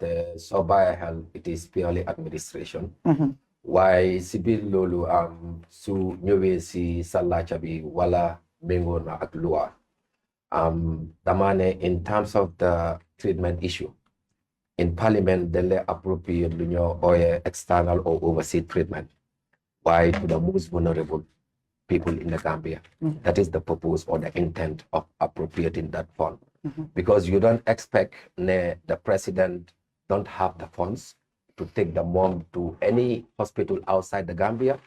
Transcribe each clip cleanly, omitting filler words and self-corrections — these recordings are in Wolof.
the Sobaya Health, it is purely administration. Why Sibil Lolu su ñëwee si Salacha bi wala méngoo na ak loi. Damane, in terms of the treatment issue, in Parliament, they appropriate or external or overseas treatment. Why to the most vulnerable people in the Gambia? That is the purpose or the intent of appropriating that fund. Because you don't expect the president don't have the funds to take the mom to any hospital outside the Gambia.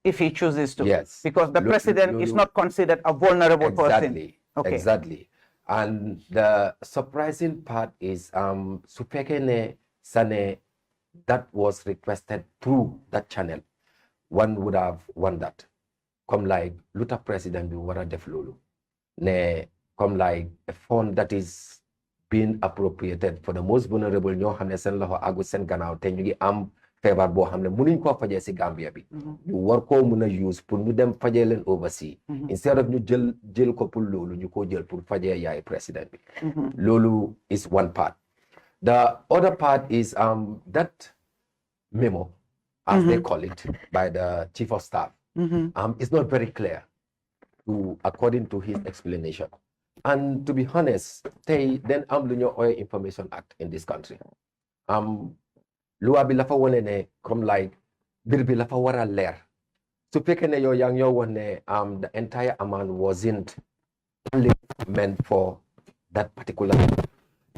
If he chooses to. Yes. Because the president is not considered a vulnerable person. Okay. Exactly. And the surprising part is Supekene Sane, that was requested through that channel. One would have wondered, come like Luta president bi wara def lolu. Ne come like a fund that is being appropriated for the most vulnerable ñoo xamne sen loxo agu sen gannaaw te ñu ngi am feebar boo xam ne mënuñ koo fajee si Gambia bi. ñu war koo mën a use pour ñu dem fajee leen overseas. Instead of ñu jël ko pour loolu ñu ko jël pour fajee yaay président bi. loolu is one part. The other part is that memo, as they call it, by the chief of staff, is not very clear according to his explanation. And to be honest, then Oil Information Act in this country. Loi bi la fa wone ne comme like bir bi la fa wara leer su fekkee ne yow yaa ngi ñoo wax ne the entire amount wasn't only meant for that particular,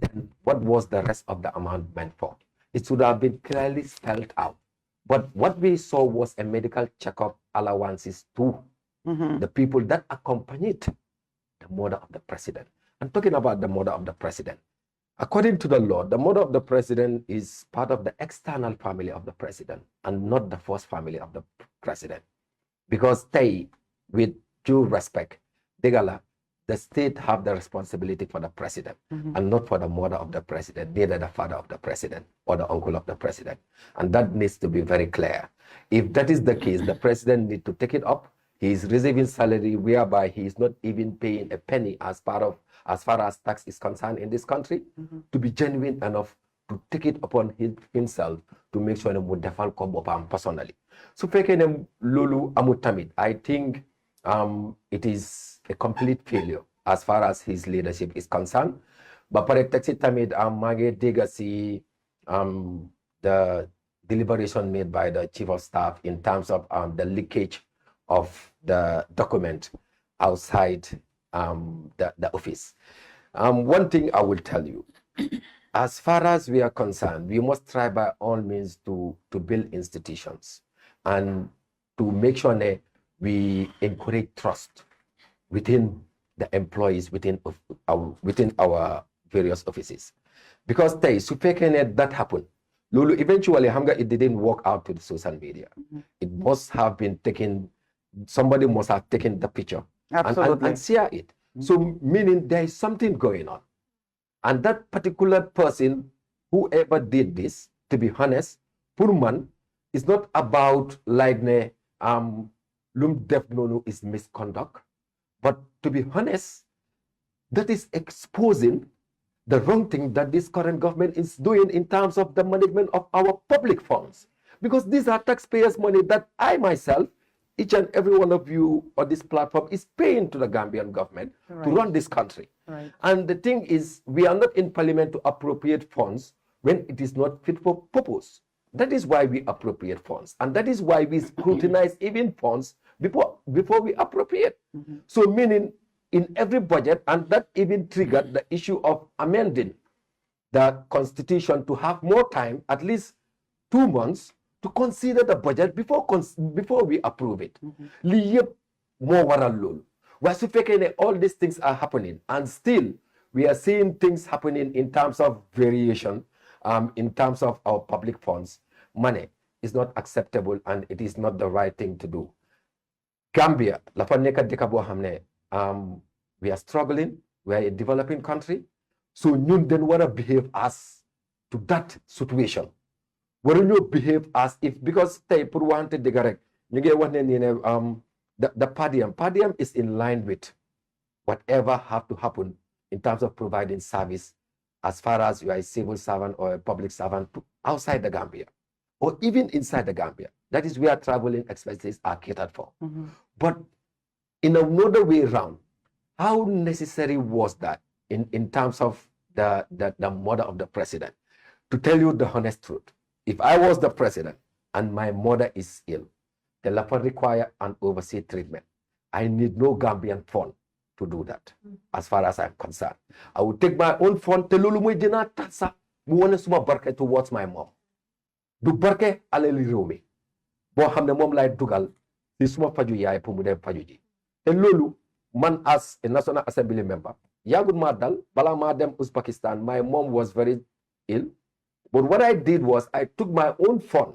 then what was the rest of the amount meant for? It should have been clearly spelled out. But what we saw was a medical checkup allowances to the people that accompanied the mother of the president. I'm talking about the mother of the president. According to the law, the mother of the president is part of the external family of the president and not the first family of the president. Because they, with due respect, the state have the responsibility for the president and not for the mother of the president, neither the father of the president or the uncle of the president. And that needs to be very clear. If that is the case, the president needs to take it up. He is receiving salary whereby he is not even paying a penny as far as tax is concerned in this country, to be genuine enough to take it upon himself to make sure that mu defal ko bopam personally. So fekkene lolu amut tamit, I think it is a complete failure as far as his leadership is concerned. But pare taxi tamit mage dega si the deliberation made by the chief of staff in terms of the leakage of the document outside the office. One thing I will tell you, as far as we are concerned, we must try by all means to build institutions and to make sure that we encourage trust within the employees within our various offices. Because that happened. Lulu, eventually, it didn't work out to the social media. It must have been taken, somebody must have taken the picture and share it. So meaning there is something going on. And that particular person, whoever did this, to be honest, Purman, is not about like lum def nonu is misconduct. But to be honest, that is exposing the wrong thing that this current government is doing in terms of the management of our public funds. Because these are taxpayers' money that I myself, each and every one of you on this platform is paying to the Gambian government to run this country. And the thing is, we are not in parliament to appropriate funds when it is not fit for purpose. That is why we appropriate funds. And that is why we scrutinize even funds before we appropriate. So meaning in every budget, and that even triggered the issue of amending the constitution to have more time, at least 2 months, to consider the budget before we approve it. More waral lol. All these things are happening, and still we are seeing things happening in terms of variation, in terms of our public funds. Money is not acceptable, and it is not the right thing to do. Gambia, we are struggling. We are a developing country, so you then want to behave as to that situation. Wouldn't you behave as if, because they put one to the correct, you get one the Diem is in line with whatever have to happen in terms of providing service as far as you are a civil servant or a public servant outside the Gambia or even inside the Gambia. That is where traveling expenses are catered for. But in another way around, how necessary was that in terms of the mother of the president? To tell you the honest truth, if I was the president and my mother is ill, the law require an overseas treatment. I need no Gambian fund to do that, as far as I'm concerned. I would take my own fund, suma barke towards my mom. Du barke aleli rewmi. Bo xamne mom lay dugal ci suma faju yaay pour mu dem faju ji. Te lolu man as a National Assembly member, yagul ma dal bala ma dem Uzbekistan, my mom was very ill. But what I did was I took my own fund.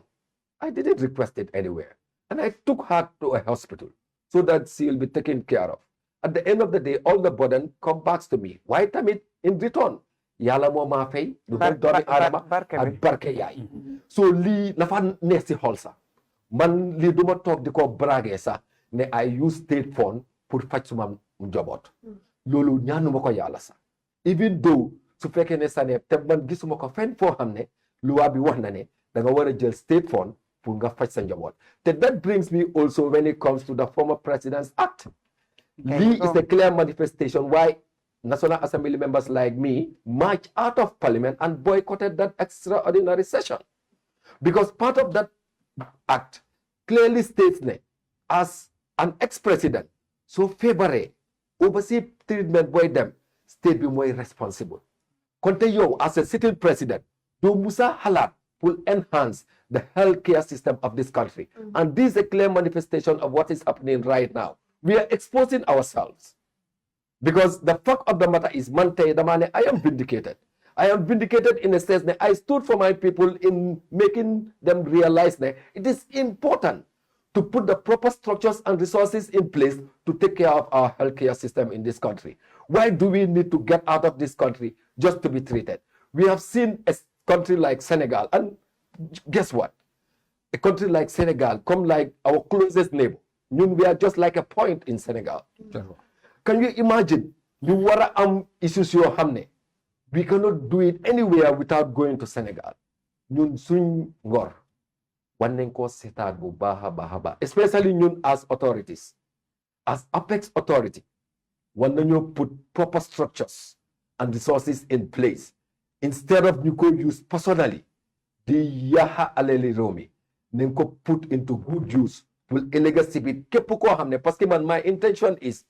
I didn't request it anywhere. And I took her to a hospital so that she will be taken care of. At the end of the day, all the burden comes back to me. Why tamit in return? Yàlla moo maa fay du doon doomi aadama ak barke yaay. So lii dafa neex ci xol sax. Man lii duma toog di ko braguer sax ne I use state fund pour faj suma njaboot. Loolu ñaanuma ko yàlla sax. Even though su fekkee ne sane te man gisuma ko fenn foo xam ne loi bi wax na ne da nga war a jël state fund pour nga faj sa njaboot. Te that brings me also when it comes to the former President's Act. Lii is a clear manifestation why National Assembly members like me marched out of Parliament and boycotted that extraordinary session. Because part of that act clearly states that as an ex-president, so favor overseas treatment by them, state be more responsible. Konte yo, as a sitting president, do Musa Halat will enhance the healthcare system of this country. And this is a clear manifestation of what is happening right now. We are exposing ourselves. Because the fact of the matter is, I am vindicated. I am vindicated in a sense that I stood for my people in making them realize that it is important to put the proper structures and resources in place to take care of our healthcare system in this country. Why do we need to get out of this country just to be treated? We have seen a country like Senegal, and guess what? A country like Senegal, come like our closest neighbor. We are just like a point in Senegal. Can you imagine? You were issues your hamne. We cannot do it anywhere without going to Senegal. Ñun suñ ngor wan nañ ko seetaat bu baax especially ñun as authorities, as apex authority, wan nañoo put proper structures and resources in place instead of ñu ko use personally di yaha aleli réew mi nañ ko put into good use pour legacy bi képp koo xam ne parce que man my intention is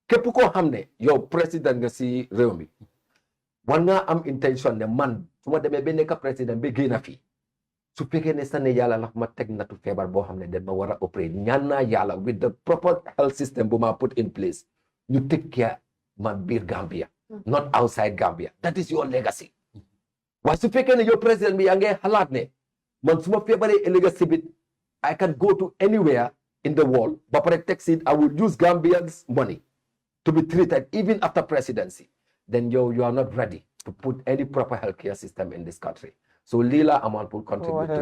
képp koo xam ne yow président nga si réew mi war nga am intention ne man su ma demee ba nekk président ba génn fii su fekkee ne sa ne yàlla la ma teg natu feebar boo xam ne dañ ma war a opérer ñaan naa yàlla with the proper health system bu ma put in place ñu take care man biir Gambia not outside Gambia. That is your legacy. waaye su fekkee ne yow président bi yaa ngi xalaat ne man su ma feebaree legacy bi I can go to anywhere in the world ba pare tax it I will use Gambians money to be treated even after presidency, then you are not ready to put any proper healthcare system in this country. So Lila Aman will contribute to